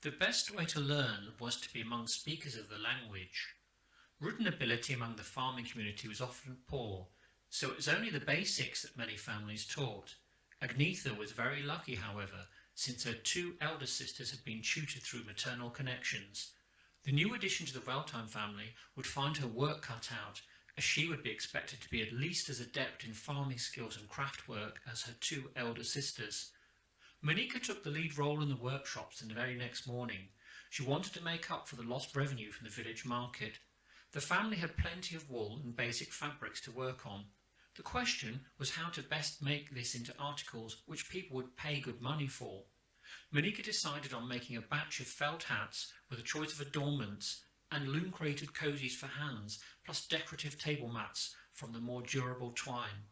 The best way to learn was to be among speakers of the language. Written ability among the farming community was often poor, so it was only the basics that many families taught. Agnetha was very lucky, however, since her two elder sisters had been tutored through maternal connections. The new addition to the Weltime family would find her work cut out, as she would be expected to be at least as adept in farming skills and craft work as her two elder sisters. Monika took the lead role in the workshops the very next morning. She wanted to make up for the lost revenue from the village market. The family had plenty of wool and basic fabrics to work on. The question was how to best make this into articles which people would pay good money for. Monika decided on making a batch of felt hats with a choice of adornments and loom-created cosies for hands, plus decorative table mats from the more durable twine.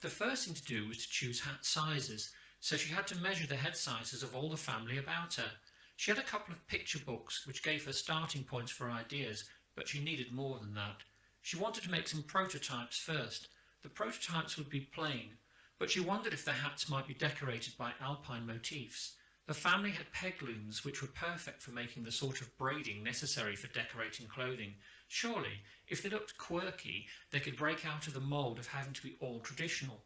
The first thing to do was to choose hat sizes, so she had to measure the head sizes of all the family about her. She had a couple of picture books which gave her starting points for ideas, but she needed more than that. She wanted to make some prototypes first. The prototypes would be plain, but she wondered if the hats might be decorated by Alpine motifs. The family had peg looms which were perfect for making the sort of braiding necessary for decorating clothing. Surely, if they looked quirky, they could break out of the mould of having to be all traditional.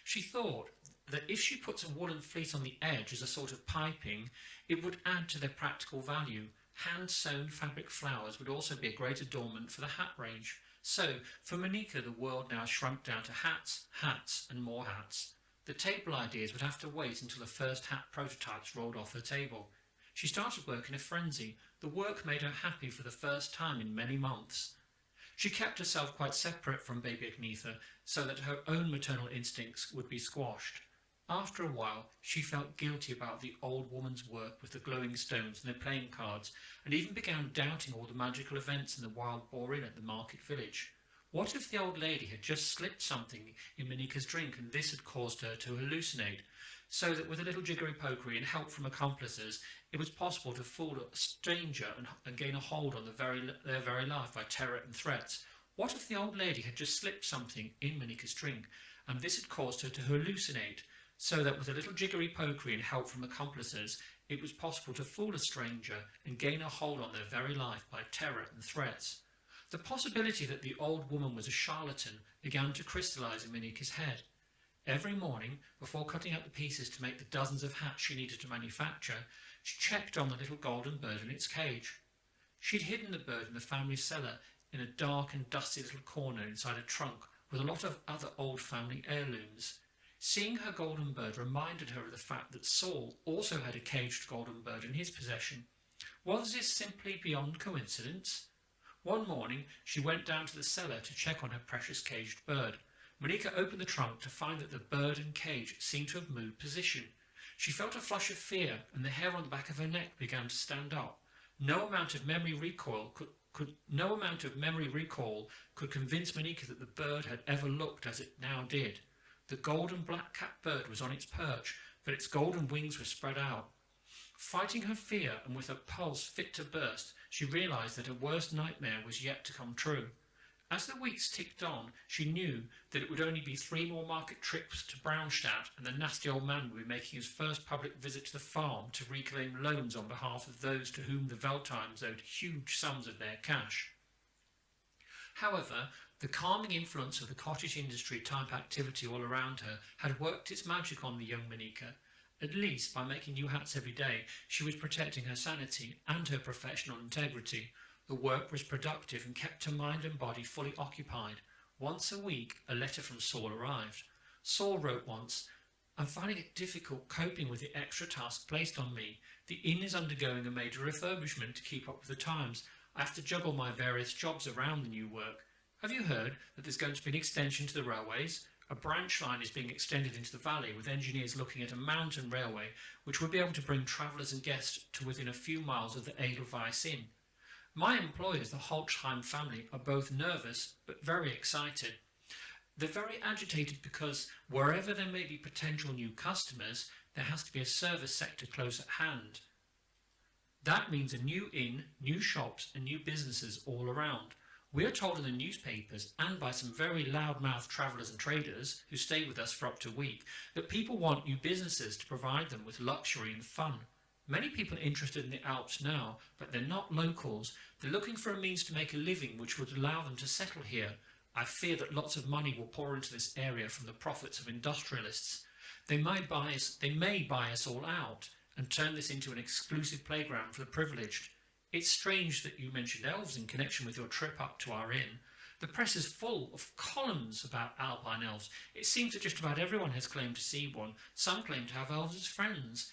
She thought that if she put some woolen fleece on the edge as a sort of piping, it would add to their practical value. Hand-sewn fabric flowers would also be a great adornment for the hat range. So, for Monika, the world now shrunk down to hats, hats and more hats. The table ideas would have to wait until the first hat prototypes rolled off her table. She started work in a frenzy. The work made her happy for the first time in many months. She kept herself quite separate from baby Agnetha so that her own maternal instincts would be squashed. After a while, she felt guilty about the old woman's work with the glowing stones and the playing cards, and even began doubting all the magical events in the wild boar inn at the market village. What if the old lady had just slipped something in Monika's drink and this had caused her to hallucinate, so that with a little jiggery-pokery and help from accomplices, it was possible to fool a stranger and gain a hold on their very life by terror and threats? What if the old lady had just slipped something in Monika's drink and this had caused her to hallucinate, so that with a little jiggery-pokery and help from accomplices, it was possible to fool a stranger and gain a hold on their very life by terror and threats? The possibility that the old woman was a charlatan began to crystallize in Monika's head. Every morning, before cutting out the pieces to make the dozens of hats she needed to manufacture, she checked on the little golden bird in its cage. She'd hidden the bird in the family cellar in a dark and dusty little corner inside a trunk with a lot of other old family heirlooms. Seeing her golden bird reminded her of the fact that Saul also had a caged golden bird in his possession. Was this simply beyond coincidence? One morning she went down to the cellar to check on her precious caged bird. Monika opened the trunk to find that the bird and cage seemed to have moved position. She felt a flush of fear and the hair on the back of her neck began to stand up. No amount of memory recall could convince Monika that the bird had ever looked as it now did. The golden black-capped bird was on its perch, but its golden wings were spread out. Fighting her fear and with her pulse fit to burst, she realized that her worst nightmare was yet to come true. As the weeks ticked on, she knew that it would only be 3 more market trips to Braunstadt and the nasty old man would be making his first public visit to the farm to reclaim loans on behalf of those to whom the Weltimes owed huge sums of their cash. However, the calming influence of the cottage industry type activity all around her had worked its magic on the young Monika. At least, by making new hats every day, she was protecting her sanity and her professional integrity. The work was productive and kept her mind and body fully occupied. Once a week, a letter from Saul arrived. Saul wrote once, "I'm finding it difficult coping with the extra tasks placed on me. The inn is undergoing a major refurbishment to keep up with the times. I have to juggle my various jobs around the new work. Have you heard that there's going to be an extension to the railways? A branch line is being extended into the valley with engineers looking at a mountain railway which would be able to bring travellers and guests to within a few miles of the Edelweiss Inn. My employers, the Holzheim family, are both nervous but very excited. They're very agitated because wherever there may be potential new customers, there has to be a service sector close at hand. That means a new inn, new shops and new businesses all around. We are told in the newspapers and by some very loud-mouthed travellers and traders who stay with us for up to a week that people want new businesses to provide them with luxury and fun. Many people are interested in the Alps now, but they're not locals. They're looking for a means to make a living which would allow them to settle here. I fear that lots of money will pour into this area from the profits of industrialists. They may buy us all out and turn this into an exclusive playground for the privileged. It's strange that you mentioned elves in connection with your trip up to our inn. The press is full of columns about Alpine elves. It seems that just about everyone has claimed to see one. Some claim to have elves as friends.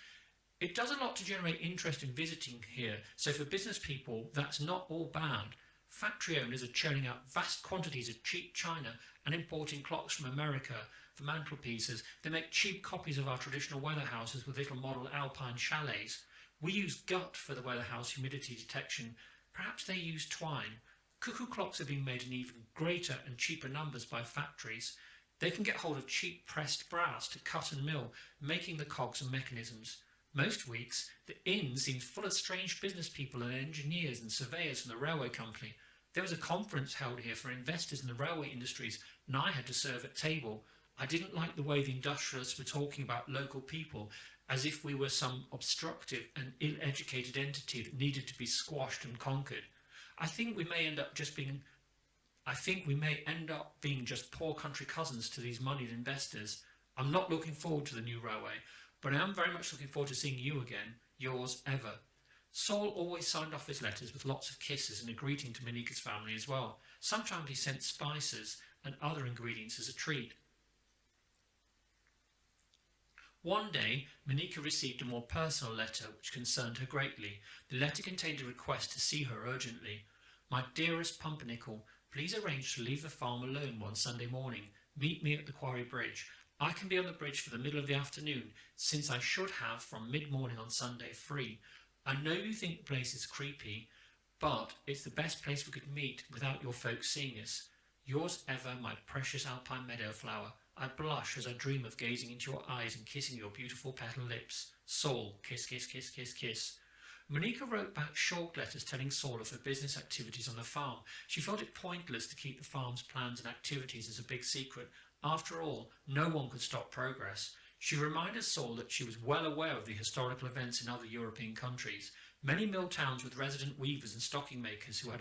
It does a lot to generate interest in visiting here, so for business people, that's not all bad. Factory owners are churning out vast quantities of cheap china and importing clocks from America for mantelpieces. They make cheap copies of our traditional weather houses with little model Alpine chalets. We use gut for the weather house humidity detection. Perhaps they use twine. Cuckoo clocks are being made in even greater and cheaper numbers by factories. They can get hold of cheap pressed brass to cut and mill, making the cogs and mechanisms. Most weeks, the inn seems full of strange business people and engineers and surveyors from the railway company. There was a conference held here for investors in the railway industries, and I had to serve at table. I didn't like the way the industrialists were talking about local people, as if we were some obstructive and ill-educated entity that needed to be squashed and conquered. I think we may end up being just poor country cousins to these moneyed investors. I'm not looking forward to the new railway, but I am very much looking forward to seeing you again. Yours ever. Saul always signed off his letters with lots of kisses and a greeting to Monika's family as well. Sometimes he sent spices and other ingredients as a treat. One day, Monika received a more personal letter which concerned her greatly. The letter contained a request to see her urgently. My dearest Pumpernickel, please arrange to leave the farm alone one Sunday morning. Meet me at the Quarry Bridge. I can be on the bridge for the middle of the afternoon, since I should have from mid-morning on Sunday free. I know you think the place is creepy, but it's the best place we could meet without your folks seeing us. Yours ever, my precious Alpine meadow flower. I blush as I dream of gazing into your eyes and kissing your beautiful petal lips. Saul, kiss, kiss, kiss, kiss, kiss. Monika wrote back short letters telling Saul of her business activities on the farm. She felt it pointless to keep the farm's plans and activities as a big secret. After all, no one could stop progress. She reminded Saul that she was well aware of the historical events in other European countries. Many mill towns with resident weavers and stocking makers who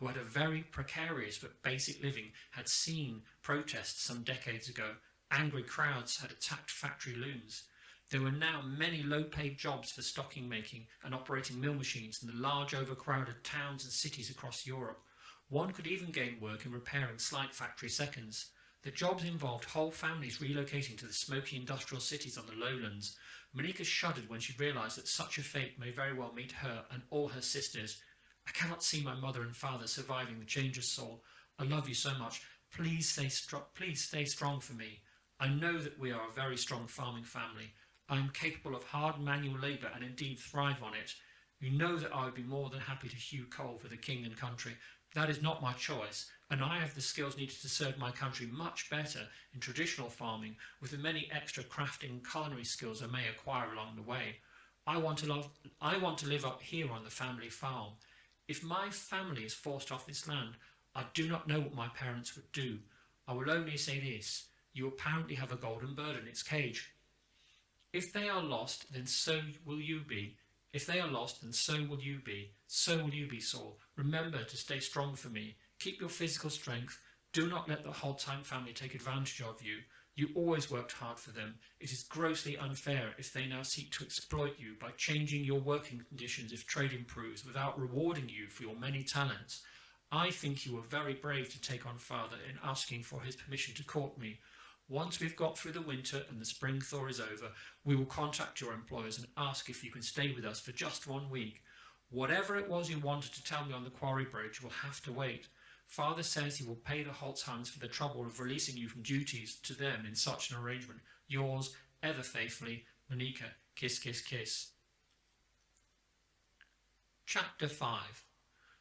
had a very precarious but basic living had seen protests some decades ago. Angry crowds had attacked factory looms. There were now many low-paid jobs for stocking making and operating mill machines in the large overcrowded towns and cities across Europe. One could even gain work in repairing slight factory seconds. The jobs involved whole families relocating to the smoky industrial cities on the lowlands. Monika shuddered when she realised that such a fate may very well meet her and all her sisters. I cannot see my mother and father surviving the changes, Saul. I love you so much. Please stay strong for me. I know that we are a very strong farming family. I am capable of hard manual labour and indeed thrive on it. You know that I would be more than happy to hew coal for the king and country. That is not my choice, and I have the skills needed to serve my country much better in traditional farming with the many extra crafting and culinary skills I may acquire along the way. I want to live up here on the family farm. If my family is forced off this land, I do not know what my parents would do. I will only say this: you apparently have a golden bird in its cage. If they are lost, then so will you be. If they are lost, then so will you be. So will you be, Saul. Remember to stay strong for me. Keep your physical strength. Do not let the Holtheim family take advantage of you. You always worked hard for them. It is grossly unfair if they now seek to exploit you by changing your working conditions if trade improves without rewarding you for your many talents. I think you were very brave to take on father in asking for his permission to court me. Once we've got through the winter and the spring thaw is over, we will contact your employers and ask if you can stay with us for just 1 week. Whatever it was you wanted to tell me on the Quarry Bridge will have to wait. Father says he will pay the Holtheims for the trouble of releasing you from duties to them in such an arrangement. Yours, ever faithfully, Monika. Kiss, kiss, kiss. Chapter 5.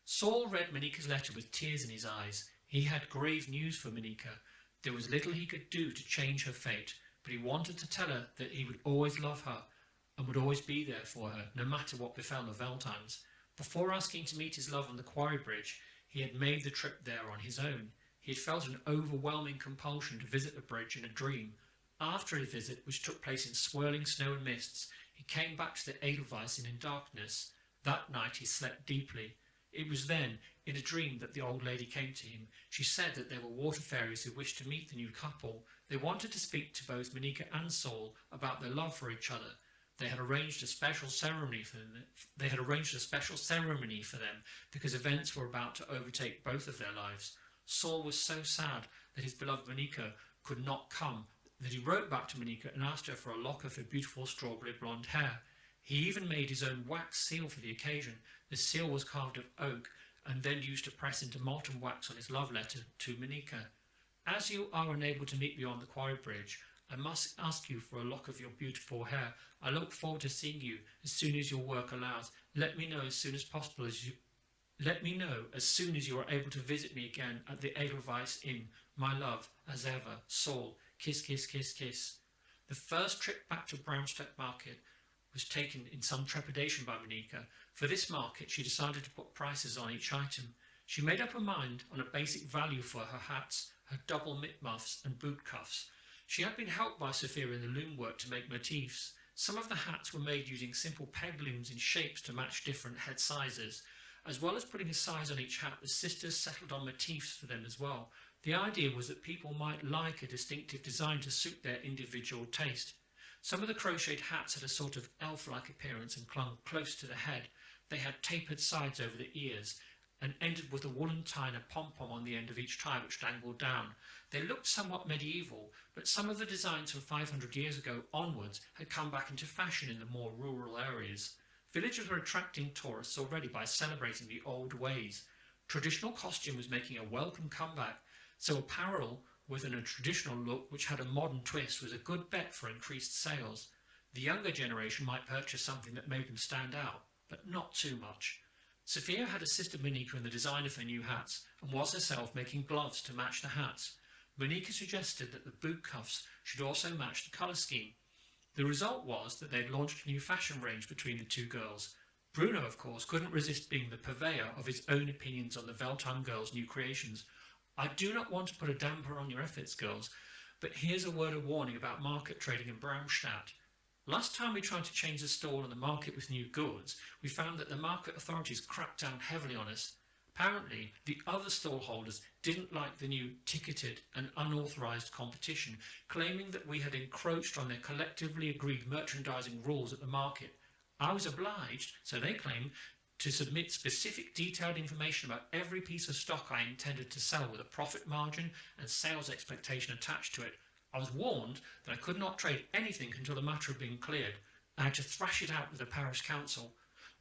Saul read Monika's letter with tears in his eyes. He had grave news for Monika. There was little he could do to change her fate, but he wanted to tell her that he would always love her and would always be there for her, no matter what befell the Veltimes. Before asking to meet his love on the Quarry Bridge, he had made the trip there on his own. He had felt an overwhelming compulsion to visit the bridge in a dream. After a visit which took place in swirling snow and mists, he came back to the Edelweiss in darkness. That night he slept deeply. It was then, in a dream, that the old lady came to him. She said that there were water fairies who wished to meet the new couple. They wanted to speak to both Monica and Saul about their love for each other. They had arranged a special ceremony for them. Because events were about to overtake both of their lives. Saul was so sad that his beloved Monica could not come that he wrote back to Monica and asked her for a lock of her beautiful strawberry blonde hair. He even made his own wax seal for the occasion. The seal was carved of oak and then used to press into molten wax on his love letter to Monica. As you are unable to meet me on the quarry bridge, I must ask you for a lock of your beautiful hair. I look forward to seeing you as soon as your work allows. Let me know as soon as you are able to visit me again at the Edelweiss Inn. My love, as ever, Saul. Kiss, kiss, kiss, kiss. The first trip back to Braunstadt Market was taken in some trepidation by Monica. For this market she decided to put prices on each item. She made up her mind on a basic value for her hats, her double mitt muffs and boot cuffs. She had been helped by Sophia in the loom work to make motifs. Some of the hats were made using simple peg looms in shapes to match different head sizes. As well as putting a size on each hat, the sisters settled on motifs for them as well. The idea was that people might like a distinctive design to suit their individual taste. Some of the crocheted hats had a sort of elf-like appearance and clung close to the head. They had tapered sides over the ears and ended with a woolen tie and a pom-pom on the end of each tie which dangled down. They looked somewhat medieval, but some of the designs from 500 years ago onwards had come back into fashion in the more rural areas. Villagers were attracting tourists already by celebrating the old ways. Traditional costume was making a welcome comeback, so apparel within a traditional look which had a modern twist was a good bet for increased sales. The younger generation might purchase something that made them stand out, but not too much. Sophia had assisted Monica in the design of her new hats and was herself making gloves to match the hats. Monica suggested that the boot cuffs should also match the colour scheme. The result was that they had launched a new fashion range between the two girls. Bruno, of course, couldn't resist being the purveyor of his own opinions on the Veltheim girls' new creations. I do not want to put a damper on your efforts, girls, but here's a word of warning about market trading in Braunstadt. Last time we tried to change the stall and the market with new goods, we found that the market authorities cracked down heavily on us. Apparently, the other stallholders didn't like the new ticketed and unauthorised competition, claiming that we had encroached on their collectively agreed merchandising rules at the market. I was obliged, so they claimed, to submit specific detailed information about every piece of stock I intended to sell with a profit margin and sales expectation attached to it. I was warned that I could not trade anything until the matter had been cleared. I had to thrash it out with the parish council.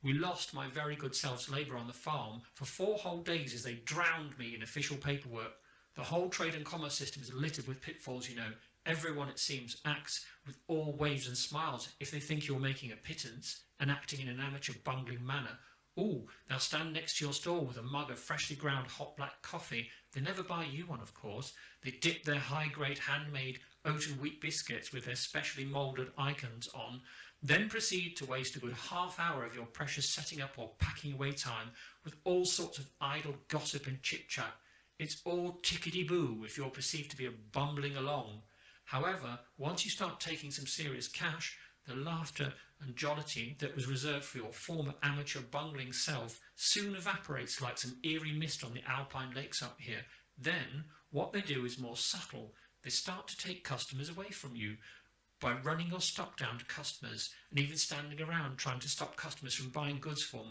We lost my very good self's labour on the farm for 4 whole days as they drowned me in official paperwork. The whole trade and commerce system is littered with pitfalls, you know. Everyone, it seems, acts with all waves and smiles if they think you're making a pittance and acting in an amateur bungling manner. Ooh, they'll stand next to your stall with a mug of freshly ground hot black coffee. They never buy you one, of course. They dip their high-grade handmade oat and wheat biscuits with their specially moulded icons on, then proceed to waste a good half-hour of your precious setting up or packing away time with all sorts of idle gossip and chit-chat. It's all tickety-boo if you're perceived to be bumbling along. However, once you start taking some serious cash, the laughter and jollity that was reserved for your former amateur bungling self soon evaporates like some eerie mist on the Alpine lakes up here. Then, what they do is more subtle. They start to take customers away from you by running your stock down to customers and even standing around trying to stop customers from buying goods from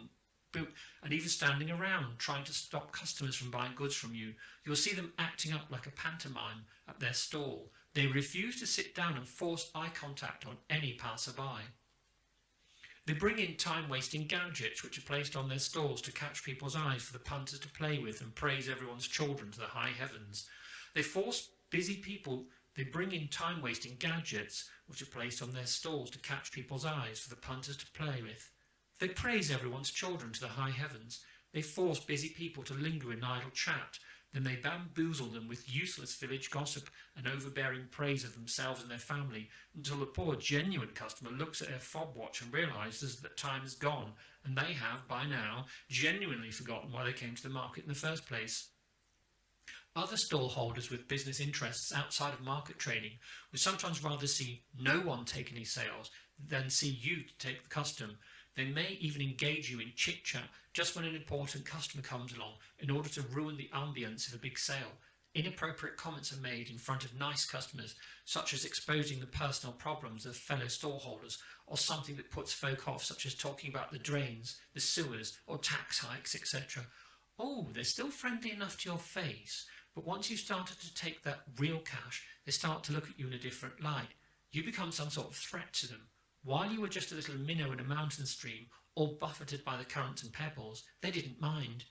you. You'll see them acting up like a pantomime at their stall. They refuse to sit down and force eye contact on any passerby. They bring in time-wasting gadgets which are placed on their stalls to catch people's eyes for the punters to play with and praise everyone's children to the high heavens. They bring in time-wasting gadgets which are placed on their stalls to catch people's eyes for the punters to play with. They praise everyone's children to the high heavens. They force busy people to linger in idle chat. Then they bamboozle them with useless village gossip and overbearing praise of themselves and their family until the poor genuine customer looks at her fob watch and realises that time is gone and they have, by now, genuinely forgotten why they came to the market in the first place. Other stallholders with business interests outside of market trading would sometimes rather see no one take any sales than see you take the custom. They may even engage you in chit-chat just when an important customer comes along in order to ruin the ambience of a big sale. Inappropriate comments are made in front of nice customers, such as exposing the personal problems of fellow stallholders, or something that puts folk off, such as talking about the drains, the sewers, or tax hikes, etc. Oh, they're still friendly enough to your face, but once you've started to take that real cash, they start to look at you in a different light. You become some sort of threat to them. While you were just a little minnow in a mountain stream, all buffeted by the currents and pebbles, they didn't mind.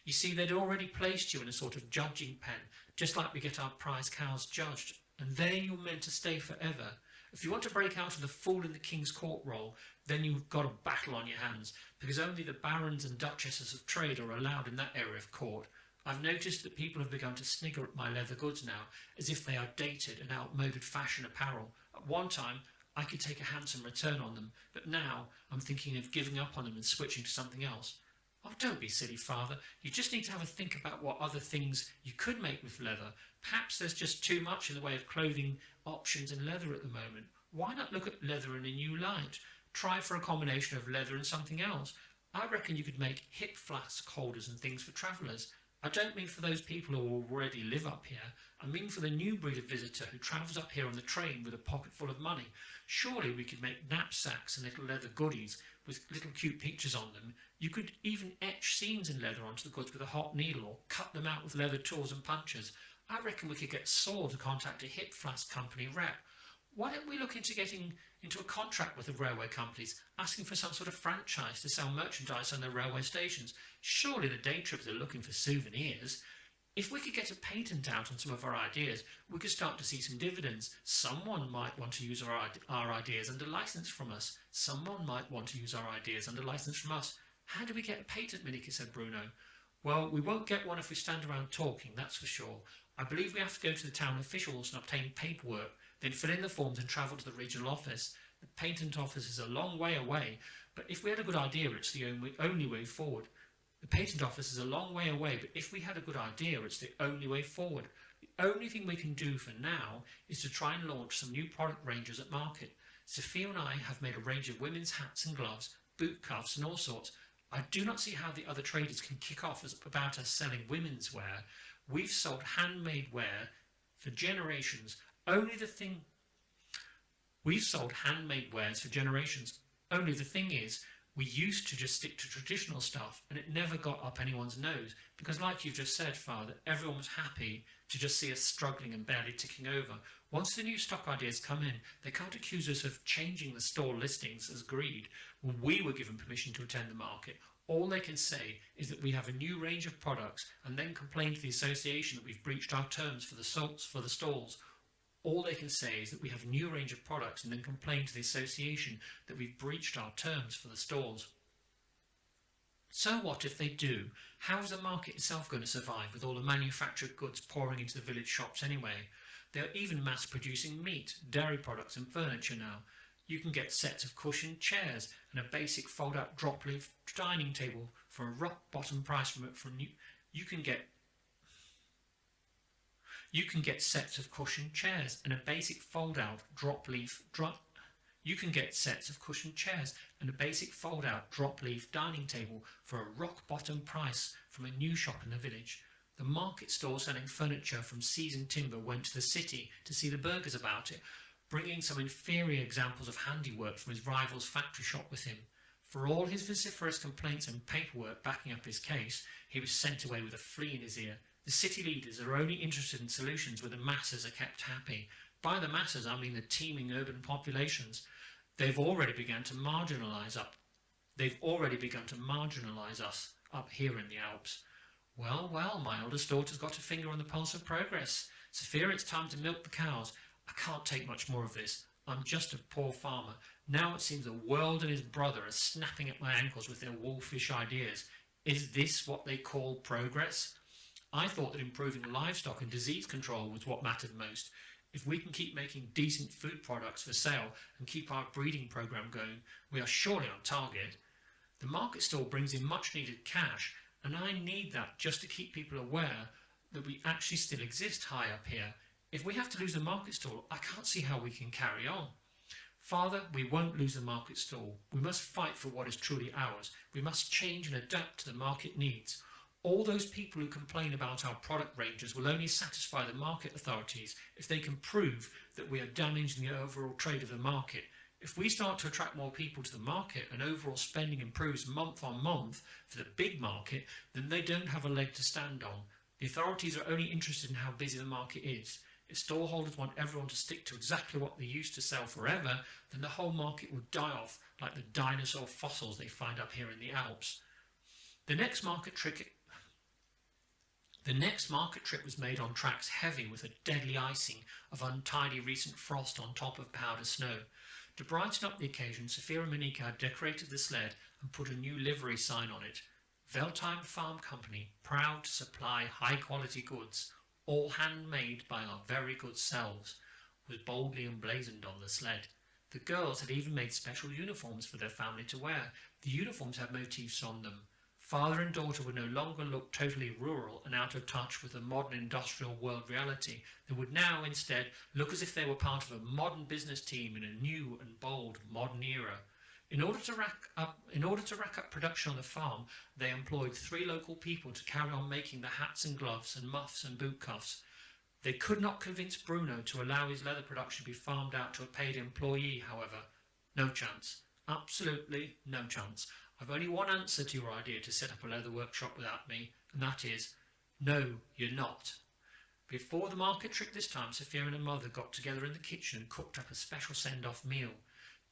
You see, they'd already placed you in a sort of judging pen, just like we get our prize cows judged, and there you're meant to stay forever. If you want to break out of the fool in the king's court role, then you've got a battle on your hands, because only the barons and duchesses of trade are allowed in that area of court. I've noticed that people have begun to snigger at my leather goods now, as if they are dated and outmoded fashion apparel. At one time, I could take a handsome return on them, but now I'm thinking of giving up on them and switching to something else. Oh, don't be silly, Father. You just need to have a think about what other things you could make with leather. Perhaps there's just too much in the way of clothing options in leather at the moment. Why not look at leather in a new light? Try for a combination of leather and something else. I reckon you could make hip flask holders and things for travellers. I don't mean for those people who already live up here. I mean for the new breed of visitor who travels up here on the train with a pocket full of money. Surely we could make knapsacks and little leather goodies with little cute pictures on them. You could even etch scenes in leather onto the goods with a hot needle, or cut them out with leather tools and punchers. I reckon we could get Saul to contact a hip flask company rep. Why don't we look into getting into a contract with the railway companies, asking for some sort of franchise to sell merchandise on their railway stations? Surely the day trippers are looking for souvenirs. If we could get a patent out on some of our ideas, we could start to see some dividends. Someone might want to use our ideas under license from us. Someone might want to use our ideas under license from us. How do we get a patent, Minika, said Bruno. Well, we won't get one if we stand around talking, that's for sure. I believe we have to go to the town officials and obtain paperwork, then fill in the forms and travel to the regional office. The patent office is a long way away, but if we had a good idea, it's the only way forward. The patent office is a long way away, but if we had a good idea, it's the only way forward. The only thing we can do for now is to try and launch some new product ranges at market. Sophia and I have made a range of women's hats and gloves, boot cuffs and all sorts. I do not see how the other traders can kick off about us selling women's wear. We've sold handmade wear for generations. We've sold handmade wares for generations. Only the thing is, we used to just stick to traditional stuff, and it never got up anyone's nose, because like you've just said, Father, everyone was happy to just see us struggling and barely ticking over. Once the new stock ideas come in, they can't accuse us of changing the store listings as greed. When we were given permission to attend the market, all they can say is that we have a new range of products, and then complain to the association that we've breached our terms for the stalls. All they can say is that we have a new range of products, and then complain to the association that we've breached our terms for the stalls. So what if they do? How is the market itself going to survive with all the manufactured goods pouring into the village shops anyway? They are even mass producing meat, dairy products and furniture now. You can get sets of cushioned chairs and a basic fold-out drop-leaf dining table for a rock-bottom price You can get sets of cushioned chairs and a basic fold-out drop-leaf dining table for a rock-bottom price from a new shop in the village. The market stall selling furniture from seasoned timber went to the city to see the burghers about it, bringing some inferior examples of handiwork from his rival's factory shop with him. For all his vociferous complaints and paperwork backing up his case, he was sent away with a flea in his ear. The city leaders are only interested in solutions where the masses are kept happy. By the masses, I mean the teeming urban populations. They've already begun to marginalise us up here in the Alps. Well, well, my eldest daughter's got a finger on the pulse of progress. Sophia, it's time to milk the cows. I can't take much more of this. I'm just a poor farmer. Now it seems the world and his brother are snapping at my ankles with their wolfish ideas. Is this what they call progress? I thought that improving livestock and disease control was what mattered most. If we can keep making decent food products for sale and keep our breeding program going, we are surely on target. The market stall brings in much needed cash, and I need that just to keep people aware that we actually still exist high up here. If we have to lose a market stall, I can't see how we can carry on. Father, we won't lose the market stall. We must fight for what is truly ours. We must change and adapt to the market needs. All those people who complain about our product ranges will only satisfy the market authorities if they can prove that we are damaging the overall trade of the market. If we start to attract more people to the market and overall spending improves month on month for the big market, then they don't have a leg to stand on. The authorities are only interested in how busy the market is. If stallholders want everyone to stick to exactly what they used to sell forever, then the whole market will die off like the dinosaur fossils they find up here in the Alps. The next market trip was made on tracks heavy with a deadly icing of untidy recent frost on top of powder snow. To brighten up the occasion, Sophia and Monika had decorated the sled and put a new livery sign on it. Veltheim Farm Company, proud to supply high-quality goods, all handmade by our very good selves, was boldly emblazoned on the sled. The girls had even made special uniforms for their family to wear. The uniforms had motifs on them. Father and daughter would no longer look totally rural and out of touch with the modern industrial world reality. They would now instead look as if they were part of a modern business team in a new and bold modern era. In order to rack up production on the farm, they employed 3 local people to carry on making the hats and gloves and muffs and boot cuffs. They could not convince Bruno to allow his leather production to be farmed out to a paid employee, however. No chance. Absolutely no chance. I've only one answer to your idea to set up a leather workshop without me, and that is, no, you're not. Before the market trip this time, Sophia and her mother got together in the kitchen and cooked up a special send-off meal.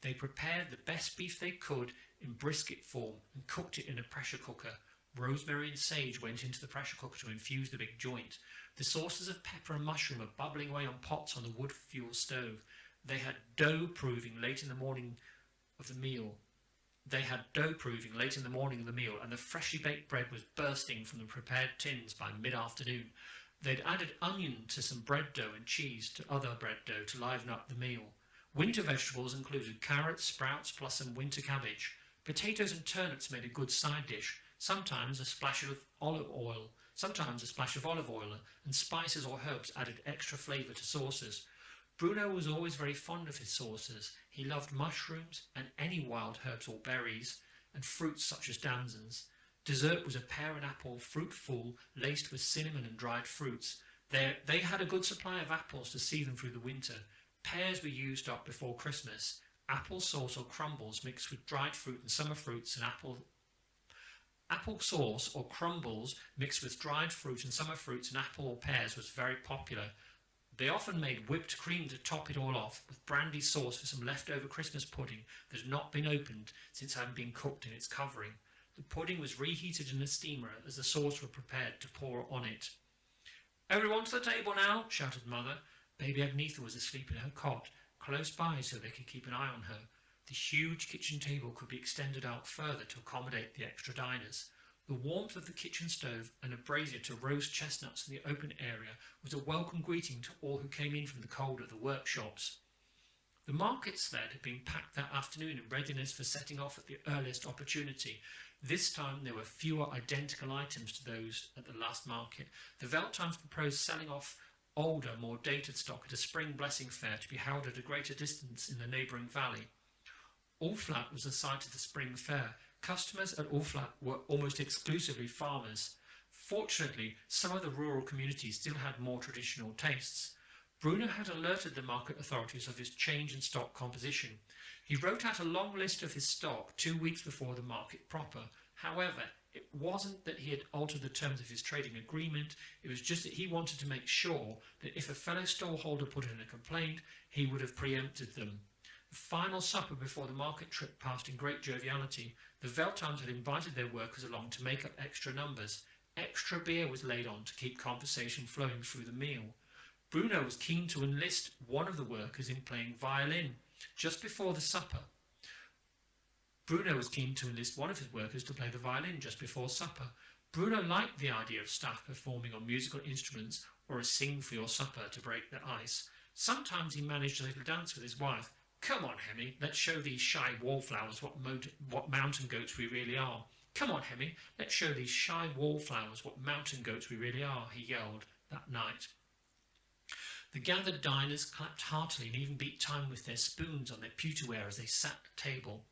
They prepared the best beef they could in brisket form and cooked it in a pressure cooker. Rosemary and sage went into the pressure cooker to infuse the big joint. The sauces of pepper and mushroom were bubbling away on pots on the wood fuel stove. They had dough proving late in the morning of the meal. And the freshly baked bread was bursting from the prepared tins by mid-afternoon. They'd added onion to some bread dough and cheese to other bread dough to liven up the meal. Winter vegetables included carrots, sprouts, plus some winter cabbage. Potatoes and turnips made a good side dish, sometimes a splash of olive oil, and spices or herbs added extra flavour to sauces. Bruno was always very fond of his sauces. He loved mushrooms and any wild herbs or berries, and fruits such as damsons. Dessert was a pear and apple fruit fool laced with cinnamon and dried fruits. They had a good supply of apples to see them through the winter. Pears were used up before Christmas. Apple sauce or crumbles mixed with dried fruit and summer fruits, and apple sauce or crumbles mixed with dried fruit and summer fruits and apple or pears was very popular. They often made whipped cream to top it all off, with brandy sauce for some leftover Christmas pudding that had not been opened since having been cooked in its covering. The pudding was reheated in a steamer as the sauce were prepared to pour on it. "Everyone to the table now," shouted Mother. Baby Agnetha was asleep in her cot, close by so they could keep an eye on her. The huge kitchen table could be extended out further to accommodate the extra diners. The warmth of the kitchen stove and a brazier to roast chestnuts in the open area was a welcome greeting to all who came in from the cold of the workshops. The market sled had been packed that afternoon in readiness for setting off at the earliest opportunity. This time there were fewer identical items to those at the last market. The Veltheims proposed selling off older, more dated stock at a spring blessing fair to be held at a greater distance in the neighbouring valley. Allflat was the site of the spring fair. Customers at Allflat were almost exclusively farmers. Fortunately, some of the rural communities still had more traditional tastes. Bruno had alerted the market authorities of his change in stock composition. He wrote out a long list of his stock 2 weeks before the market proper. However, it wasn't that he had altered the terms of his trading agreement, it was just that he wanted to make sure that if a fellow stallholder put in a complaint, he would have preempted them. The final supper before the market trip passed in great joviality. The Veltheims had invited their workers along to make up extra numbers. Extra beer was laid on to keep conversation flowing through the meal. Bruno was keen to enlist one of the workers in playing violin just before the supper. Bruno liked the idea of staff performing on musical instruments or a sing for your supper to break the ice. Sometimes he managed a little dance with his wife. "Come on, Hemi, let's show these shy wallflowers what mountain goats we really are." "Come on, Hemming, let's show these shy wallflowers what mountain goats we really are," he yelled that night. The gathered diners clapped heartily and even beat time with their spoons on their pewterware as they sat at table.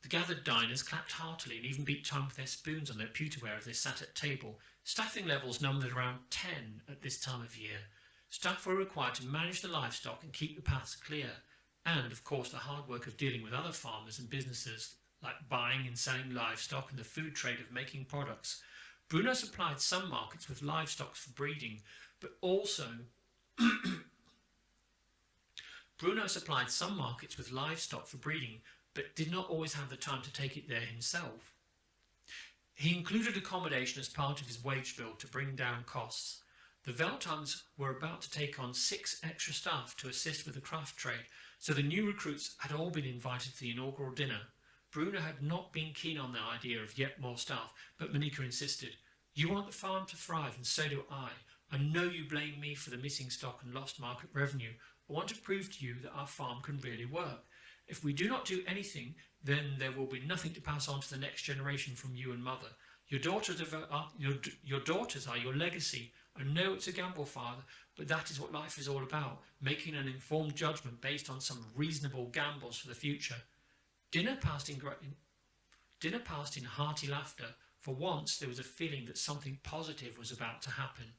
The gathered diners clapped heartily and even beat time with their spoons on their pewterware as they sat at table. Staffing levels numbered around 10 at this time of year. Staff were required to manage the livestock and keep the paths clear, and, of course, the hard work of dealing with other farmers and businesses, like buying and selling livestock and the food trade of making products. Bruno supplied some markets with livestock for breeding, but also did not always have the time to take it there himself. He included accommodation as part of his wage bill to bring down costs. The Veltons were about to take on 6 extra staff to assist with the craft trade, so the new recruits had all been invited to the inaugural dinner. Bruno had not been keen on the idea of yet more staff, but Monica insisted. "You want the farm to thrive, and so do I. I know you blame me for the missing stock and lost market revenue. I want to prove to you that our farm can really work. If we do not do anything, then there will be nothing to pass on to the next generation from you and Mother. Your daughters are your legacy. I know it's a gamble, Father, but that is what life is all about, making an informed judgment based on some reasonable gambles for the future." Dinner passed in hearty laughter. For once, there was a feeling that something positive was about to happen.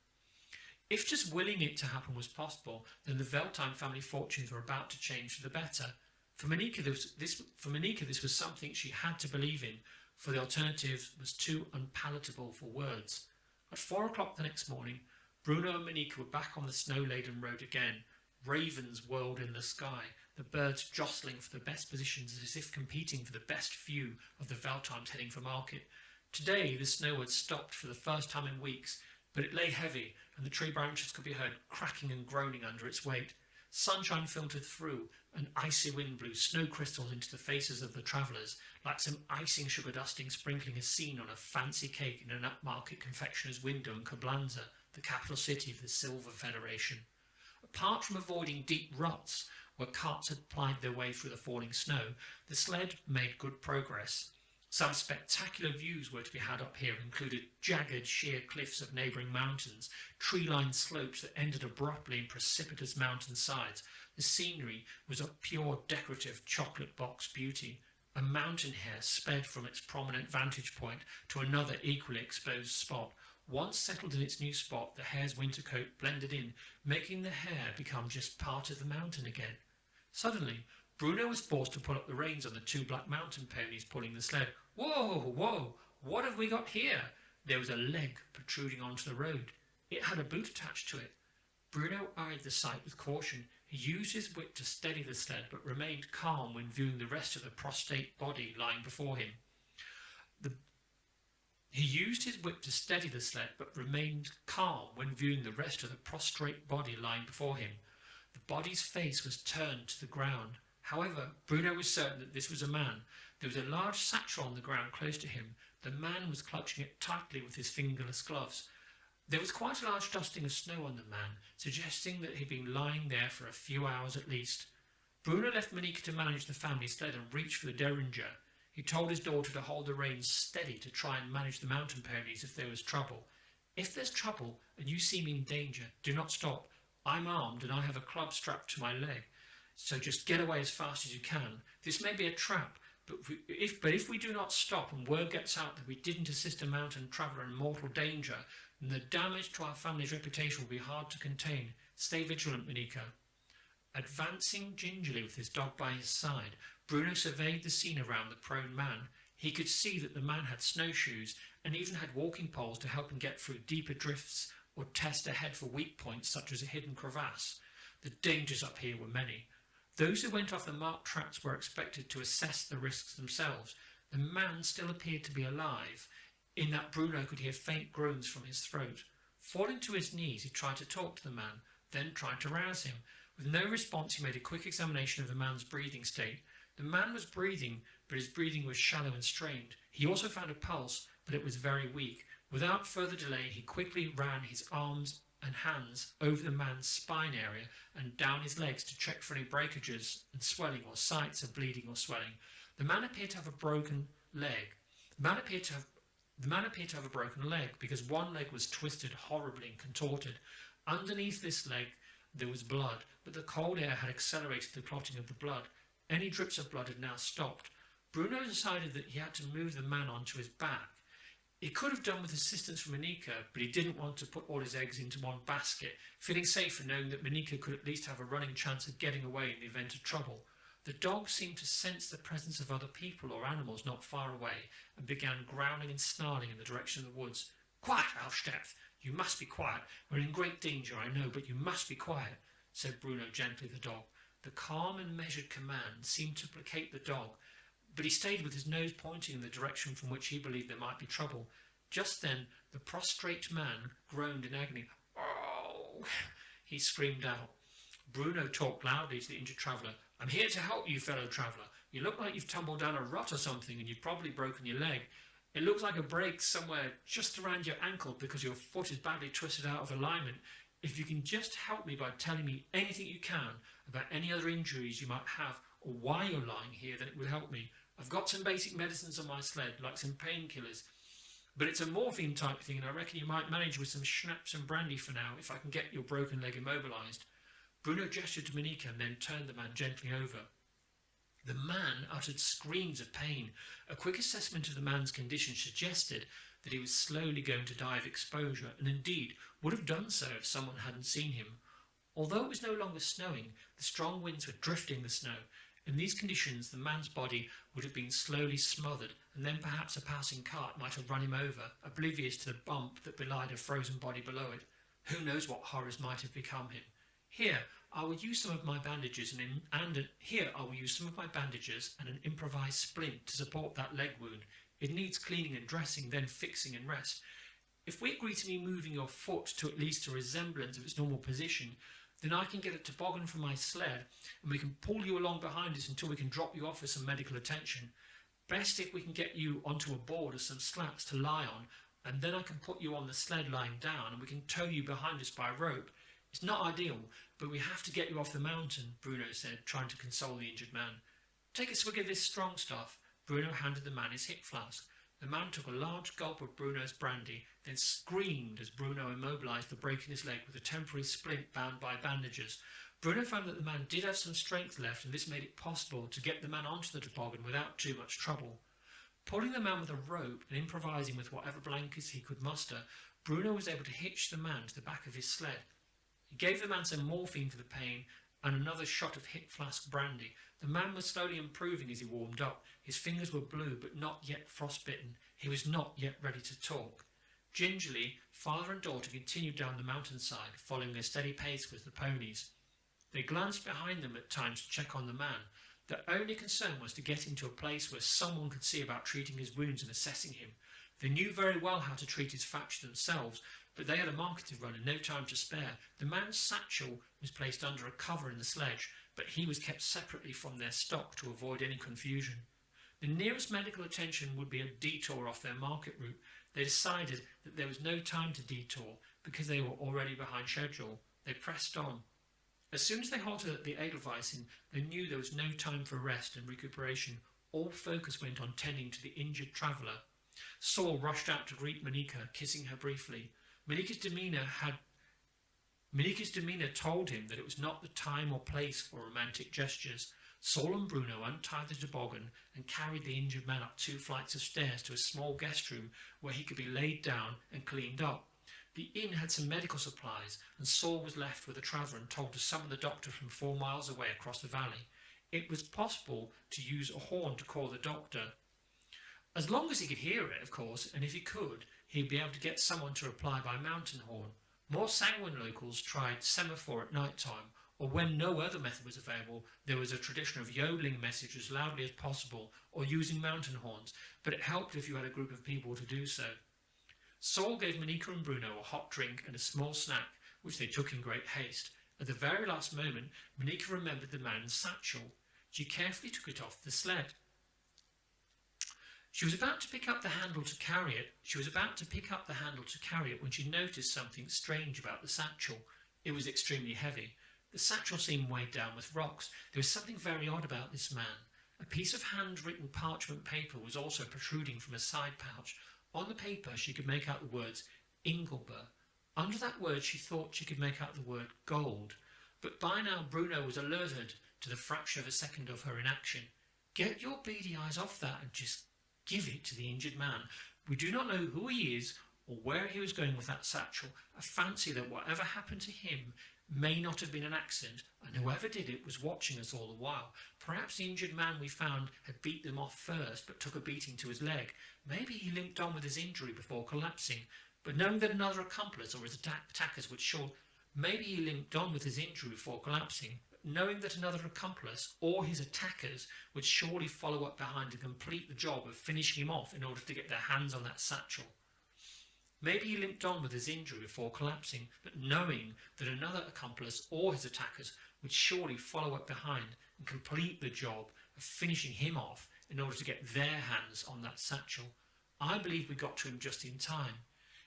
If just willing it to happen was possible, then the Veltine family fortunes were about to change for the better. For Monica, this was something she had to believe in, for the alternative was too unpalatable for words. At 4 o'clock the next morning, Bruno and Monica were back on the snow-laden road again. Ravens whirled in the sky, the birds jostling for the best positions as if competing for the best view of the Veltines heading for market. Today the snow had stopped for the first time in weeks, but it lay heavy, and the tree branches could be heard cracking and groaning under its weight. Sunshine filtered through, an icy wind blew snow crystals into the faces of the travellers, like some icing sugar dusting sprinkling a scene on a fancy cake in an upmarket confectioner's window in Koblenza, the capital city of the Silver Federation. Apart from avoiding deep ruts where carts had plied their way through the falling snow, the sled made good progress. Some spectacular views were to be had up here, included jagged, sheer cliffs of neighbouring mountains, tree-lined slopes that ended abruptly in precipitous mountain sides. The scenery was of pure decorative chocolate box beauty. A mountain hare sped from its prominent vantage point to another equally exposed spot. Once settled in its new spot, the hare's winter coat blended in, making the hare become just part of the mountain again. Suddenly, Bruno was forced to pull up the reins on the 2 black mountain ponies pulling the sled. "Whoa, whoa, what have we got here?" There was a leg protruding onto the road. It had a boot attached to it. Bruno eyed the sight with caution. He used his whip to steady the sled, but remained calm when viewing the rest of the prostrate body lying before him. The body's face was turned to the ground. However, Bruno was certain that this was a man. There was a large satchel on the ground close to him. The man was clutching it tightly with his fingerless gloves. There was quite a large dusting of snow on the man, suggesting that he had been lying there for a few hours at least. Bruno left Monica to manage the family sled and reached for the derringer. He told his daughter to hold the reins steady to try and manage the mountain ponies if there was trouble. "If there's trouble and you see me in danger, do not stop. I'm armed and I have a club strapped to my leg. So just get away as fast as you can. This may be a trap, but if we do not stop and word gets out that we didn't assist a mountain traveller in mortal danger, then the damage to our family's reputation will be hard to contain. Stay vigilant, Monica." Advancing gingerly with his dog by his side, Bruno surveyed the scene around the prone man. He could see that the man had snowshoes and even had walking poles to help him get through deeper drifts or test ahead for weak points such as a hidden crevasse. The dangers up here were many. Those who went off the marked tracks were expected to assess the risks themselves. The man still appeared to be alive, in that Bruno could hear faint groans from his throat. Falling to his knees, he tried to talk to the man, then tried to rouse him. With no response, he made a quick examination of the man's breathing state. The man was breathing, but his breathing was shallow and strained. He also found a pulse, but it was very weak. Without further delay, he quickly ran his arms and hands over the man's spine area and down his legs to check for any breakages and swelling or sites of bleeding or swelling. The man appeared to have a broken leg. The man appeared to have a broken leg because one leg was twisted horribly and contorted. Underneath this leg there was blood, but the cold air had accelerated the clotting of the blood. Any drips of blood had now stopped. Bruno decided that he had to move the man onto his back. He could have done with assistance from Monica, but he didn't want to put all his eggs into one basket, feeling safer knowing that Monica could at least have a running chance of getting away in the event of trouble. The dog seemed to sense the presence of other people or animals not far away and began growling and snarling in the direction of the woods. "Quiet, Alfstedt! You must be quiet. We're in great danger, I know, but you must be quiet," said Bruno gently to the dog. The calm and measured command seemed to placate the dog, but he stayed with his nose pointing in the direction from which he believed there might be trouble. Just then the prostrate man groaned in agony. "Oh!" he screamed out. Bruno talked loudly to the injured traveller. "I'm here to help you, fellow traveller. You look like you've tumbled down a rut or something and you've probably broken your leg. It looks like a break somewhere just around your ankle because your foot is badly twisted out of alignment. If you can just help me by telling me anything you can about any other injuries you might have or why you're lying here, then it would help me. I've got some basic medicines on my sled, like some painkillers, but it's a morphine type thing and I reckon you might manage with some schnapps and brandy for now if I can get your broken leg immobilised." Bruno gestured to Monica and then turned the man gently over. The man uttered screams of pain. A quick assessment of the man's condition suggested that he was slowly going to die of exposure, and indeed would have done so if someone hadn't seen him. Although it was no longer snowing, the strong winds were drifting the snow. In these conditions the man's body would have been slowly smothered, and then perhaps a passing cart might have run him over, oblivious to the bump that belied a frozen body below it. Who knows what horrors might have become him? Here I will use some of my bandages and an improvised splint to support that leg wound. It needs cleaning and dressing, then fixing and rest. If we agree to me moving your foot to at least a resemblance of its normal position, then I can get a toboggan from my sled and we can pull you along behind us until we can drop you off for some medical attention. Best if we can get you onto a board or some slats to lie on, and then I can put you on the sled lying down and we can tow you behind us by a rope. It's not ideal, but we have to get you off the mountain," Bruno said, trying to console the injured man. "Take a swig of this strong stuff." Bruno handed the man his hip flask. The man took a large gulp of Bruno's brandy, then screamed as Bruno immobilised the break in his leg with a temporary splint bound by bandages. Bruno found that the man did have some strength left, and this made it possible to get the man onto the toboggan without too much trouble. Pulling the man with a rope and improvising with whatever blankets he could muster, Bruno was able to hitch the man to the back of his sled. He gave the man some morphine for the pain and another shot of hip flask brandy. The man was slowly improving as he warmed up. His fingers were blue but not yet frostbitten. He was not yet ready to talk. Gingerly, father and daughter continued down the mountainside, following their steady pace with the ponies. They glanced behind them at times to check on the man. Their only concern was to get him to a place where someone could see about treating his wounds and assessing him. They knew very well how to treat his fracture themselves, but they had a market to run and no time to spare. The man's satchel was placed under a cover in the sledge, but he was kept separately from their stock to avoid any confusion. The nearest medical attention would be a detour off their market route. They decided that there was no time to detour because they were already behind schedule. They pressed on. As soon as they halted at the Edelweissen, they knew there was no time for rest and recuperation. All focus went on tending to the injured traveller. Saul rushed out to greet Monica, kissing her briefly. Monica's demeanour told him that it was not the time or place for romantic gestures. Saul and Bruno untied the toboggan and carried the injured man up 2 flights of stairs to a small guest room where he could be laid down and cleaned up. The inn had some medical supplies, and Saul was left with the traveller and told to summon the doctor from 4 miles away across the valley. It was possible to use a horn to call the doctor. As long as he could hear it, of course, and if he could, he'd be able to get someone to reply by mountain horn. More sanguine locals tried semaphore at night time, or when no other method was available, there was a tradition of yodeling messages as loudly as possible, or using mountain horns, but it helped if you had a group of people to do so. Saul gave Monica and Bruno a hot drink and a small snack, which they took in great haste. At the very last moment, Monica remembered the man's satchel. She carefully took it off the sled. She was about to pick up the handle to carry it when she noticed something strange about the satchel. It was extremely heavy. The satchel seemed weighed down with rocks. There was something very odd about this man. A piece of handwritten parchment paper was also protruding from a side pouch. On the paper she could make out the words Ingelber. Under that word she thought she could make out the word gold. But by now Bruno was alerted to the fraction of a second of her inaction. Get your beady eyes off that and just give it to the injured man. We do not know who he is or where he was going with that satchel. I fancy that whatever happened to him may not have been an accident, and whoever did it was watching us all the while. Perhaps the injured man we found had beat them off first, but took a beating to his leg. Maybe he limped on with his injury before collapsing, but knowing that another accomplice or his attackers would sure... Maybe he limped on with his injury before collapsing, knowing that another accomplice or his attackers would surely follow up behind and complete the job of finishing him off in order to get their hands on that satchel. Maybe he limped on with his injury before collapsing, but knowing that another accomplice or his attackers would surely follow up behind and complete the job of finishing him off in order to get their hands on that satchel. I believe we got to him just in time.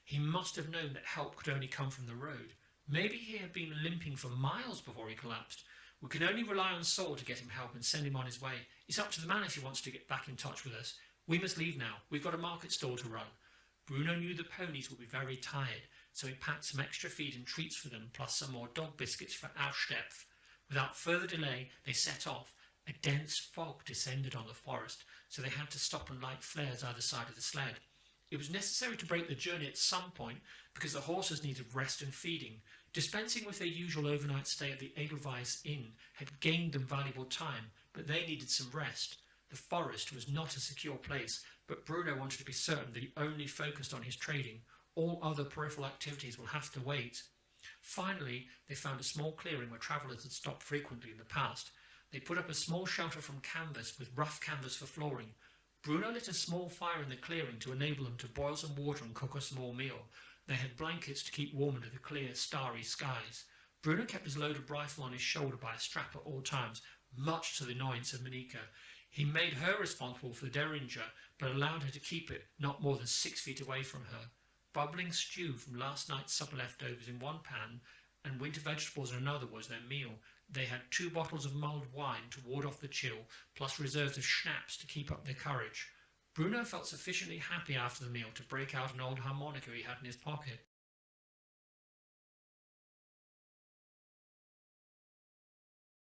He must have known that help could only come from the road. Maybe he had been limping for miles before he collapsed. We can only rely on Saul to get him help and send him on his way. It's up to the man if he wants to get back in touch with us. We must leave now. We've got a market stall to run. Bruno knew the ponies would be very tired, so he packed some extra feed and treats for them, plus some more dog biscuits for Ausstepf. Without further delay, they set off. A dense fog descended on the forest, so they had to stop and light flares either side of the sled. It was necessary to break the journey at some point because the horses needed rest and feeding. Dispensing with their usual overnight stay at the Edelweiss Inn had gained them valuable time, but they needed some rest. The forest was not a secure place, but Bruno wanted to be certain that he only focused on his trading. All other peripheral activities will have to wait. Finally, they found a small clearing where travellers had stopped frequently in the past. They put up a small shelter from canvas with rough canvas for flooring. Bruno lit a small fire in the clearing to enable them to boil some water and cook a small meal. They had blankets to keep warm under the clear, starry skies. Bruno kept his loaded rifle on his shoulder by a strap at all times, much to the annoyance of Monika. He made her responsible for the derringer, but allowed her to keep it not more than 6 feet away from her. Bubbling stew from last night's supper leftovers in one pan and winter vegetables in another was their meal. They had 2 bottles of mulled wine to ward off the chill, plus reserves of schnapps to keep up their courage. Bruno felt sufficiently happy after the meal to break out an old harmonica he had in his pocket.